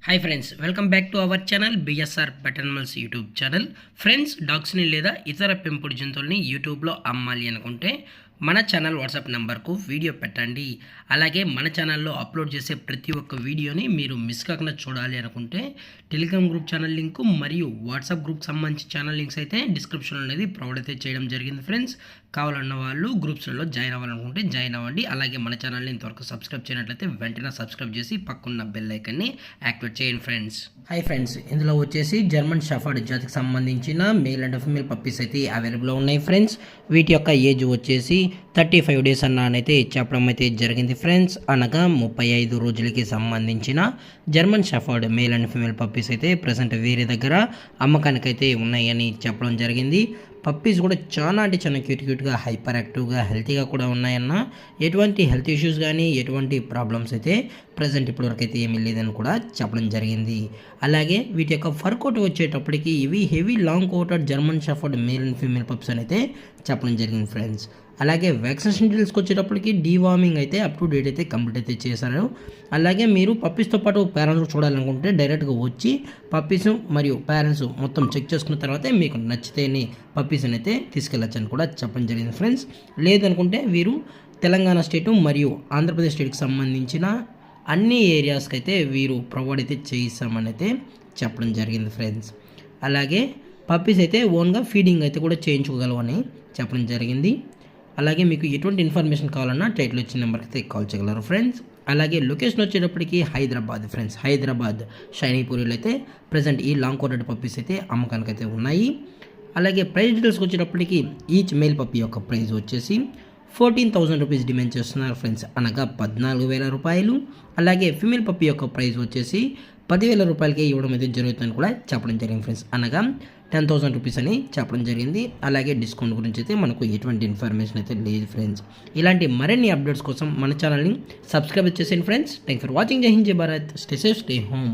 Hi friends, welcome back to our channel BSR pet animals YouTube channel. Friends, డాగ్స్ని లేదా ఇతర పెంపుడు జంతువుల్ని యూట్యూబ్లో అమ్మాలి అనుకుంటే మన ఛానల్ వాట్సాప్ నెంబర్కు వీడియో పెట్టండి. అలాగే మన ఛానల్లో అప్లోడ్ చేసే ప్రతి ఒక్క వీడియోని మీరు మిస్ కాకుండా చూడాలి అనుకుంటే టెలిగ్రామ్ గ్రూప్ ఛానల్ లింకు మరియు వాట్సాప్ గ్రూప్ సంబంధించి ఛానల్ లింక్స్ అయితే డిస్క్రిప్షన్లో అనేది ప్రొవైడ్ అయితే చేయడం జరిగింది. ఫ్రెండ్స్, కావాలన్న వాళ్ళు గ్రూప్స్లలో జాయిన్ అవ్వాలనుకుంటే జాయిన్ అవ్వండి. అలాగే మన ఛానల్ని ఇంతవరకు సబ్స్క్రైబ్ చేయనట్లయితే వెంటనే సబ్స్క్రైబ్ చేసి పక్కన్న బెల్ ఐకన్ని యాక్టివేట్ చేయండి. ఫ్రెండ్స్, హాయ్ ఫ్రెండ్స్, ఇందులో వచ్చేసి జర్మన్ షెఫర్డ్ జాతికి సంబంధించిన మేల్ అండ్ ఫీమేల్ పప్పీస్ అయితే అవైలబుల్లో ఉన్నాయి. ఫ్రెండ్స్, వీటి యొక్క ఏజ్ వచ్చేసి 35 డేస్ అన్ననైతే చెప్పడం అయితే జరిగింది. ఫ్రెండ్స్, అనగా 35 రోజులకి సంబంధించిన German shepherd male and female puppies అయితే ప్రజెంట్ వీరి దగ్గర అమ్మకానికైతే ఉన్నాయని చెప్పడం జరిగింది. పప్పీస్ కూడా చాలా అంటే చాలా క్యూట్గా హైపర్ యాక్టివ్గా హెల్తీగా కూడా ఉన్నాయన్న. ఎటువంటి హెల్త్ ఇష్యూస్ కానీ ఎటువంటి ప్రాబ్లమ్స్ అయితే ప్రజెంట్ ఇప్పటివరకు అయితే ఏమీ లేదని కూడా చెప్పడం జరిగింది. అలాగే వీటి యొక్క ఫర్ కోట్ వచ్చేటప్పటికి ఇవి heavy long coated German shepherd male and female pups అని అయితే చెప్పడం జరిగింది. ఫ్రెండ్స్, అలాగే వ్యాక్సినేషన్ డీటెయిల్స్కి వచ్చేటప్పటికి డీవార్మింగ్ అయితే అప్ టు డేట్ అయితే కంప్లీట్ అయితే చేశారు. అలాగే మీరు పప్పీస్తో పాటు పేరెంట్స్ చూడాలనుకుంటే డైరెక్ట్గా వచ్చి పప్పీస్ మరియు పేరెంట్స్ మొత్తం చెక్ చేసుకున్న తర్వాతే మీకు నచ్చితేనే పప్పీస్ని అయితే తీసుకెళ్ళచ్చు అని కూడా చెప్పడం జరిగింది. ఫ్రెండ్స్, లేదనుకుంటే వీరు తెలంగాణ స్టేటు మరియు ఆంధ్రప్రదేశ్ స్టేట్కి సంబంధించిన అన్ని ఏరియాస్కి అయితే వీరు ప్రొవైడ్ అయితే చేయిస్తామని అయితే చెప్పడం జరిగింది. ఫ్రెండ్స్, అలాగే పప్పీస్ అయితే ఓన్గా ఫీడింగ్ అయితే కూడా చేయించుకోగలవని చెప్పడం జరిగింది. అలాగే మీకు ఎటువంటి ఇన్ఫర్మేషన్ కావాలన్నా టైటిల్ వచ్చిన నెంబర్కి అయితే కాల్ చేయగలరు. ఫ్రెండ్స్, అలాగే లొకేషన్ వచ్చేటప్పటికి హైదరాబాద్. ఫ్రెండ్స్, హైదరాబాద్ షైనీపూరిలో అయితే ప్రజెంట్ ఈ లాంగ్ కోటెడ్ పప్పీస్ అయితే అమ్మకానికి అయితే ఉన్నాయి. అలాగే ప్రైస్ డీటెయిల్స్కి వచ్చేటప్పటికి ఈచ్ మేల్ పప్పీ యొక్క ప్రైస్ వచ్చేసి 14,000 రూపీస్ డిమాండ్ చేస్తున్నారు. ఫ్రెండ్స్, అనగా 14,000 రూపాయలు. అలాగే ఫీమేల్ పప్పీ యొక్క ప్రైస్ వచ్చేసి 10,000 రూపాయలకి ఇవ్వడం అయితే జరుగుతుందని కూడా చెప్పడం జరిగింది. ఫ్రెండ్స్, అనగా 10,000 రూపీస్ అని చెప్పడం జరిగింది. అలాగే డిస్కౌంట్ గురించి అయితే మనకు ఎటువంటి ఇన్ఫర్మేషన్ అయితే లేదు. ఫ్రెండ్స్, ఇలాంటి మరిన్ని అప్డేట్స్ కోసం మన ఛానల్ని సబ్స్క్రైబ్ చేసేయండి. Friends, thank for watching. జై హింద్, జై Bharat, stay safe, stay home.